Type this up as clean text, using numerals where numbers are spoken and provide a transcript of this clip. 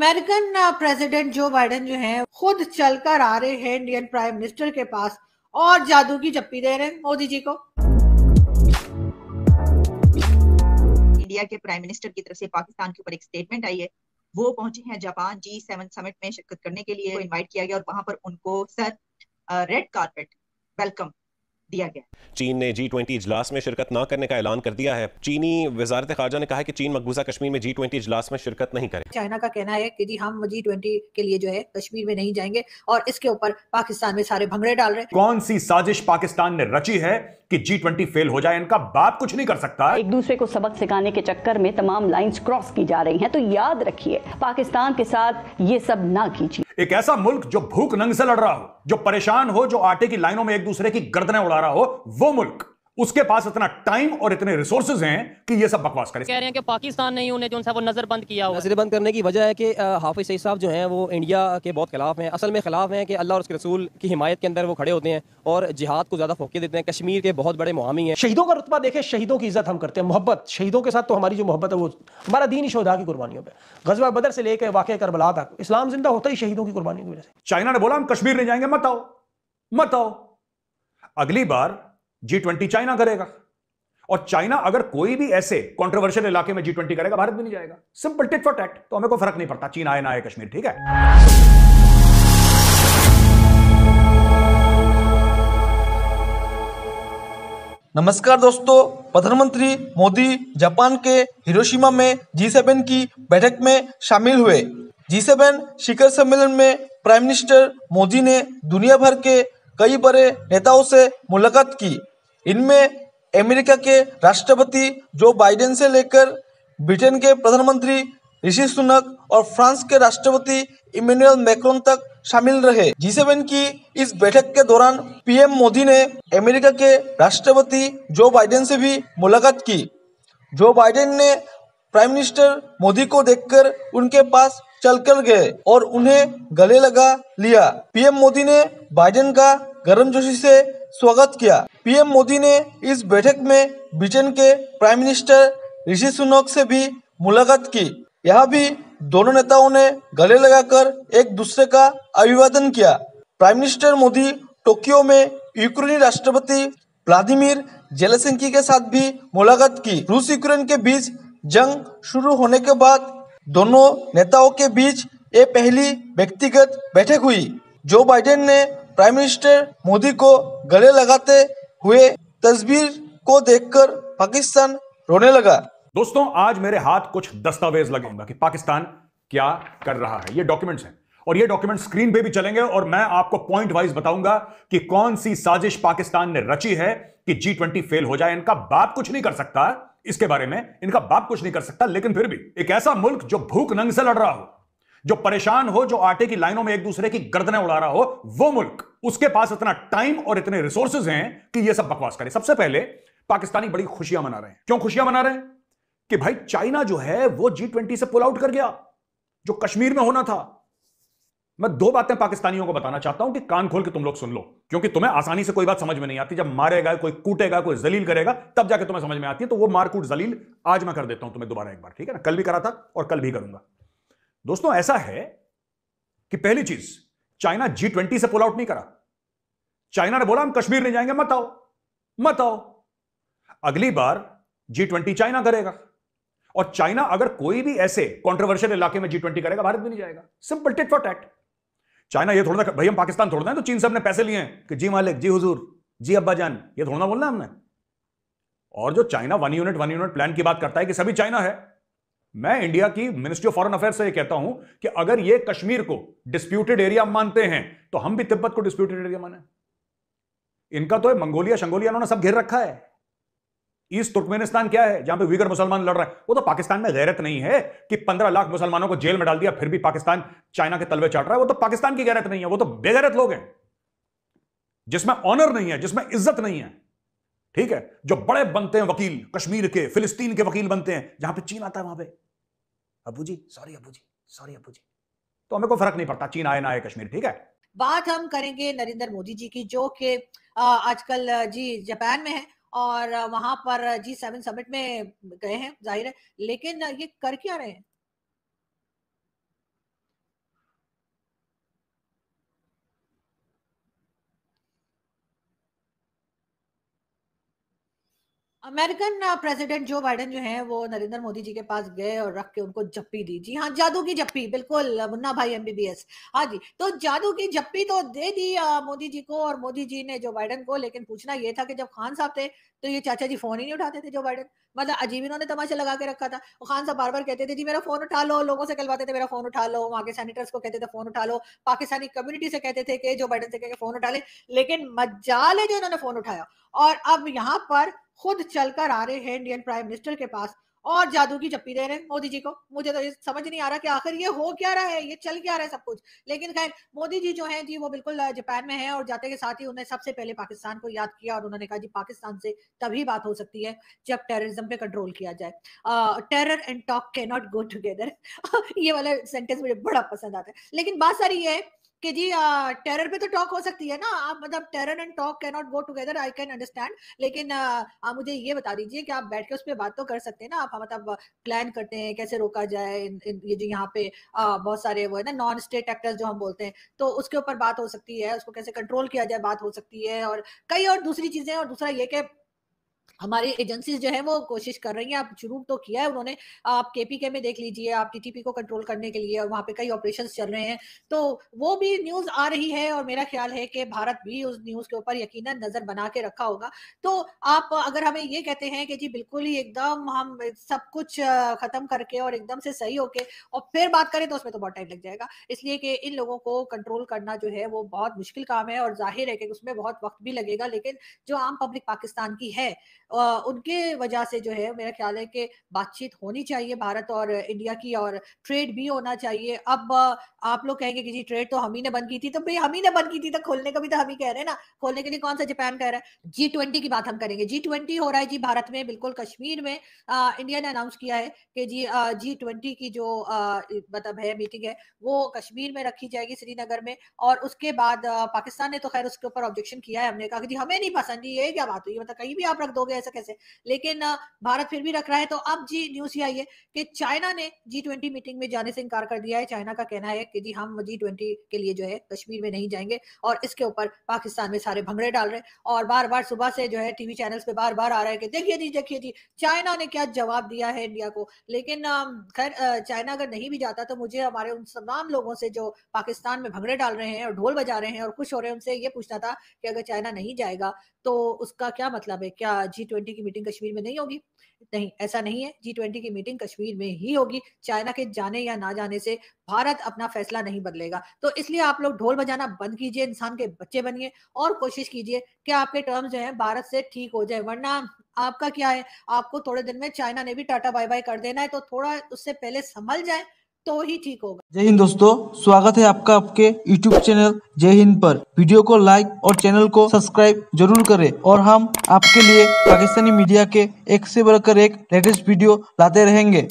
American president Joe Biden जो हैं खुद चलकर आ रहे हैं इंडियन प्राइम मिनिस्टर के पास और जादू की चप्पी दे रहे हैं मोदी जी को। इंडिया के प्राइम मिनिस्टर की तरफ से पाकिस्तान के ऊपर एक स्टेटमेंट आई है। वो पहुंचे हैं जापान G7 समिट में शिरकत करने के लिए, इनवाइट किया गया और वहां पर उनको रेड कारपेट वेलकम दिया गया। चीन ने G20 इजलास में शिरकत न करने का ऐलान कर दिया है। चीनी वजारत खारजा ने कहा है कि चीन मकबूजा कश्मीर में G20 इजलास में शिरकत नहीं करे। चाइना का कहना है कि जी हम G20 के लिए जो है कश्मीर में नहीं जाएंगे और इसके ऊपर पाकिस्तान में सारे भंगड़े डाल रहे हैं। कौन सी साजिश पाकिस्तान ने रची है कि G20 फेल हो जाए? इनका बाप कुछ नहीं कर सकता। एक दूसरे को सबक सिखाने के चक्कर में तमाम लाइंस क्रॉस की जा रही हैं, तो याद रखिए पाकिस्तान के साथ ये सब ना कीजिए। एक ऐसा मुल्क जो भूख नंग से लड़ रहा हो, जो परेशान हो, जो आटे की लाइनों में एक दूसरे की गर्दनें उड़ा रहा हो, वो मुल्क, उसके पास इतना टाइम और इतने रिसोर्सेज हैं कि ये सब बकवास करे। कह रहे हैं कि पाकिस्तान नहीं उन्हें जो सा वो नजर बंद किया हुआ। नजर बंद करने की वजह है कि हाफिज सईद साहब जो हैं वो इंडिया के बहुत खिलाफ हैं। असल में खिलाफ हैं कि अल्लाह और उसके रसूल की हिमायत के अंदर वो खड़े होते हैं और जिहाद को ज्यादा फोकस देते हैं। कश्मीर के बहुत बड़े मुहामी हैं। शहीदों का रुतबा देखें, शहीदों की इज्जत हम करते हैं, मोहब्बत शहीदों के साथ तो हमारी जो मोहब्बत है वो हमारा दीन ही शोधा की कुर्बानियों पे। गजवा बदर से लेकर वाक़या करबला तक इस्लाम जिंदा होता ही शहीदों की कुर्बानियों की वजह से। चाइना ने बोला हम कश्मीर नहीं जाएंगे, मत आओ मत आओ। अगली बार G20 चाइना करेगा और चाइना अगर कोई भी ऐसे कंट्रोवर्शियल इलाके में G20 करेगा, भारत भी नहीं जाएगा। Simple tit for tat. तो हमें कोई फर्क नहीं पड़ता चीन आए ना आए कश्मीर, ठीक है। नमस्कार दोस्तों, प्रधानमंत्री मोदी जापान के हिरोशिमा में G7 की बैठक में शामिल हुए। G7 शिखर सम्मेलन में प्राइम मिनिस्टर मोदी ने दुनिया भर के कई बड़े नेताओं से मुलाकात की। इनमें अमेरिका के राष्ट्रपति जो बाइडेन से लेकर ब्रिटेन के प्रधानमंत्री ऋषि सुनक और फ्रांस के राष्ट्रपति इमैनुअल मैक्रोन तक शामिल रहे। G7 की इस बैठक के दौरान पीएम मोदी ने अमेरिका के राष्ट्रपति जो बाइडेन से भी मुलाकात की। जो बाइडेन ने प्राइम मिनिस्टर मोदी को देखकर उनके पास चलकर गए और उन्हें गले लगा लिया। पीएम मोदी ने बाइडेन का गर्मजोशी से स्वागत किया। पीएम मोदी ने इस बैठक में ब्रिटेन के प्राइम मिनिस्टर ऋषि सुनक से भी मुलाकात की। यहाँ भी दोनों नेताओं ने गले लगाकर एक दूसरे का अभिवादन किया। प्राइम मिनिस्टर मोदी टोक्यो में यूक्रेनी राष्ट्रपति व्लादिमीर जेलेंस्की के साथ भी मुलाकात की। रूस यूक्रेन के बीच जंग शुरू होने के बाद दोनों नेताओं के बीच ये पहली व्यक्तिगत बैठक हुई। जो बाइडेन ने प्राइम मिनिस्टर मोदी को गले लगाते हुए तस्वीर को देखकर पाकिस्तान रोने लगा। दोस्तों, आज मेरे हाथ कुछ दस्तावेज लगेंगे कि पाकिस्तान क्या कर रहा है। ये डॉक्यूमेंट्स हैं और ये डॉक्यूमेंट स्क्रीन पे भी चलेंगे और मैं आपको पॉइंट वाइज बताऊंगा कि कौन सी साजिश पाकिस्तान ने रची है कि G20 फेल हो जाए। इनका बाप कुछ नहीं कर सकता, इसके बारे में इनका बाप कुछ नहीं कर सकता। लेकिन फिर भी एक ऐसा मुल्क जो भूख नंग से लड़ रहा हो, जो परेशान हो, जो आटे की लाइनों में एक दूसरे की गर्दनें उड़ा रहा हो, वो मुल्क, उसके पास इतना टाइम और इतने रिसोर्सेज हैं कि ये सब बकवास करे। सबसे पहले पाकिस्तानी बड़ी खुशियां मना रहे हैं। क्यों खुशियां मना रहे हैं? कि भाई चाइना जो है वो G20 से पुल आउट कर गया, जो कश्मीर में होना था। मैं दो बातें पाकिस्तानियों को बताना चाहता हूं कि कान खोल के तुम लोग सुन लो, क्योंकि तुम्हें आसानी से कोई बात समझ में नहीं आती। जब मारेगा, कोई कूटेगा, कोई जलील करेगा, तब जाके तुम्हें समझ में आती है। तो वो मारकूट जलील आज मैं कर देता हूं तुम्हें दोबारा एक बार, ठीक है ना। कल भी करा था और कल भी करूंगा। दोस्तों, ऐसा है कि पहली चीज, चाइना G20 से पुल आउट नहीं करा। चाइना ने बोला हम कश्मीर नहीं जाएंगे, मत आओ मत आओ। अगली बार G20 चाइना करेगा और चाइना अगर कोई भी ऐसे कंट्रोवर्शियल इलाके में G20 करेगा, भारत भी नहीं जाएगा। Simple tit for tat. China ये थोड़ा ना भाई हम पाकिस्तान थोड़ा ना तो चीन से हमने पैसे लिए हैं कि जी मालिक, जी हुजूर, जी अब्बा जान, ये थोड़ा ना बोलना हमने। और जो चाइना वन यूनिट प्लान की बात करता है कि सभी चाइना है, मैं इंडिया की मिनिस्ट्री ऑफ फॉरेन अफेयर्स से ये कहता हूं कि अगर ये कश्मीर को डिस्प्यूटेड एरिया मानते हैं तो हम भी तिब्बत को डिस्प्यूटेड एरिया माने। इनका तो मंगोलिया शंगोलिया इन्होंने सब घेर रखा है। ईस्ट तुर्कमेनिस्तान क्या है जहां पे वीगर मुसलमान लड़ रहा है, वो तो पाकिस्तान में गैरत नहीं है कि 15 लाख मुसलमानों को जेल में डाल दिया, फिर भी पाकिस्तान चाइना के तलवे चाट रहा है। वो तो पाकिस्तान की गैरत नहीं है, वो तो बेगैरत लोग हैं जिसमें ऑनर नहीं है, जिसमें इज्जत नहीं है, ठीक है। जो बड़े बनते हैं वकील, कश्मीर के, फिलिस्तीन के वकील बनते हैं, जहां पे चीन आता है वहां पे अबू जी, सॉरी अबू जी, सॉरी अबू जी। तो हमें कोई फर्क नहीं पड़ता चीन आए ना आए कश्मीर, ठीक है। बात हम करेंगे नरेंद्र मोदी जी की, जो कि आजकल जी जापान में है और वहां पर G7 समिट में गए हैं, जाहिर है। लेकिन ये कर क्या रहे हैं? अमेरिकन प्रेसिडेंट जो बाइडेन जो हैं वो नरेंद्र मोदी जी के पास गए और रख के उनको जप्पी दी। जी हाँ, जादू की जप्पी, बिल्कुल मुन्ना भाई एमबीबीएस। हाँ जी, तो जादू की जप्पी तो दे दी मोदी जी को और मोदी जी ने जो बाइडेन को। लेकिन पूछना ये था कि जब खान साहब थे तो ये चाचा जी फोन ही नहीं उठाते थे जो बाइडेन। मतलब अजीब इन्होंने तमाशा लगा के रखा था। और खान साहब बार बार कहते थे जी मेरा फोन उठा लो, लोगों से कहलवाते थे मेरा फोन उठा लो, वहां के सेनेटर्स को कहते थे फोन उठा लो, पाकिस्तानी कम्युनिटी से कहते थे कि जो बाइडेन से कह के फोन उठा ले। लेकिन मजाल है जो इन्होंने फोन उठाया और अब यहाँ पर खुद चलकर आ रहे हैं इंडियन प्राइम मिनिस्टर के पास और जादू की जप्पी दे रहे हैं मोदी जी को। मुझे तो ये समझ नहीं आ रहा कि आखिर ये हो क्या रहा है, ये चल क्या रहा है सब कुछ। लेकिन खैर मोदी जी जो हैं जी वो बिल्कुल जापान में हैं और जाते के साथ ही उन्हें सबसे पहले पाकिस्तान को याद किया और उन्होंने कहा जी पाकिस्तान से तभी बात हो सकती है जब टेररिज्म पे कंट्रोल किया जाए। Terror and talk can not go together ये वाला सेंटेंस मुझे बड़ा पसंद आता है। लेकिन बात सारी ये है कि जी टेरर पे तो टॉक हो सकती है ना। आप मतलब terror and talk can not go together, I can understand. लेकिन आप मुझे ये बता दीजिए कि आप बैठ के उस पर बात तो कर सकते हैं ना। आप मतलब प्लान करते हैं कैसे रोका जाए ये जो यहाँ पे बहुत सारे वो है ना नॉन स्टेट एक्टर्स जो हम बोलते हैं, तो उसके ऊपर बात हो सकती है, उसको कैसे कंट्रोल किया जाए बात हो सकती है और कई और दूसरी चीजें। और दूसरा ये कि हमारी एजेंसीज जो है वो कोशिश कर रही हैं। आप शुरू तो किया है उन्होंने, आप केपीके में देख लीजिए, आप टीटीपी को कंट्रोल करने के लिए और वहां पे कई ऑपरेशंस चल रहे हैं, तो वो भी न्यूज आ रही है और मेरा ख्याल है कि भारत भी उस न्यूज के ऊपर यकीनन नजर बना के रखा होगा। तो आप अगर हमें ये कहते हैं कि जी बिल्कुल ही एकदम हम सब कुछ खत्म करके और एकदम से सही होके और फिर बात करें तो उसमें तो बहुत टाइम लग जाएगा, इसलिए कि इन लोगों को कंट्रोल करना जो है वो बहुत मुश्किल काम है और जाहिर है कि उसमें बहुत वक्त भी लगेगा। लेकिन जो आम पब्लिक पाकिस्तान की है उनके वजह से जो है मेरा ख्याल है कि बातचीत होनी चाहिए भारत और इंडिया की और ट्रेड भी होना चाहिए। अब आप लोग कहेंगे कि जी ट्रेड तो हम ही ने बंद की थी, तो भाई हम ही ने बंद की थी तो खोलने का भी तो हम ही कह रहे हैं ना। खोलने के लिए कौन सा जापान कह रहा है। G20 की बात हम करेंगे। G20 हो रहा है जी भारत में, बिल्कुल कश्मीर में। इंडिया ने अनाउंस किया है कि जी G20 की जो मतलब है मीटिंग है वो कश्मीर में रखी जाएगी, श्रीनगर में। और उसके बाद पाकिस्तान ने तो खैर उसके ऊपर ऑब्जेक्शन किया है। हमने कहा कि जी हमें नहीं पसंद, ये क्या बात हुई, मतलब कहीं भी आप रख दोगे ऐसा कैसे। लेकिन भारत फिर भी रख रहा है। तो अब जी न्यूज ये आई है कि चाइना ने G20 मीटिंग में जाने से इनकार कर दिया है। चाइना का कहना है कि जी हम G20 के लिए जो है कश्मीर में नहीं जाएंगे और इसके ऊपर पाकिस्तान में सारे भंगड़े डाल रहे हैं और बार बार सुबह से जो है टीवी चैनल्स पे बार बार आ रहा है कि देखिए जी चाइना ने क्या जवाब दिया है इंडिया को। लेकिन खैर चाइना अगर नहीं भी जाता तो मुझे हमारे उन तमाम लोगों से जो पाकिस्तान में भंगड़े डाल रहे हैं और ढोल बजा रहे हैं और खुश हो रहे हैं उनसे ये पूछना था कि अगर चाइना नहीं जाएगा तो उसका क्या मतलब है। क्या G20 की मीटिंग कश्मीर में नहीं होगी? नहीं, ऐसा नहीं है। G20 की मीटिंग कश्मीर में ही होगी। चाइना के जाने या ना जाने से भारत अपना फैसला नहीं बदलेगा। तो इसलिए आप लोग ढोल बजाना बंद कीजिए, इंसान के बच्चे बनिए और कोशिश कीजिए कि आपके टर्म्स जो हैं भारत से ठीक हो जाए। वरना आपका क्या है, आपको थोड़े दिन में चाइना ने भी टाटा बाय बाय कर देना है, तो थोड़ा उससे पहले संभल जाए तो ही ठीक होगा। जय हिंद दोस्तों, स्वागत है आपका आपके YouTube चैनल जय हिंद पर। वीडियो को लाइक और चैनल को सब्सक्राइब जरूर करें और हम आपके लिए पाकिस्तानी मीडिया के एक से बढ़कर एक लेटेस्ट वीडियो लाते रहेंगे।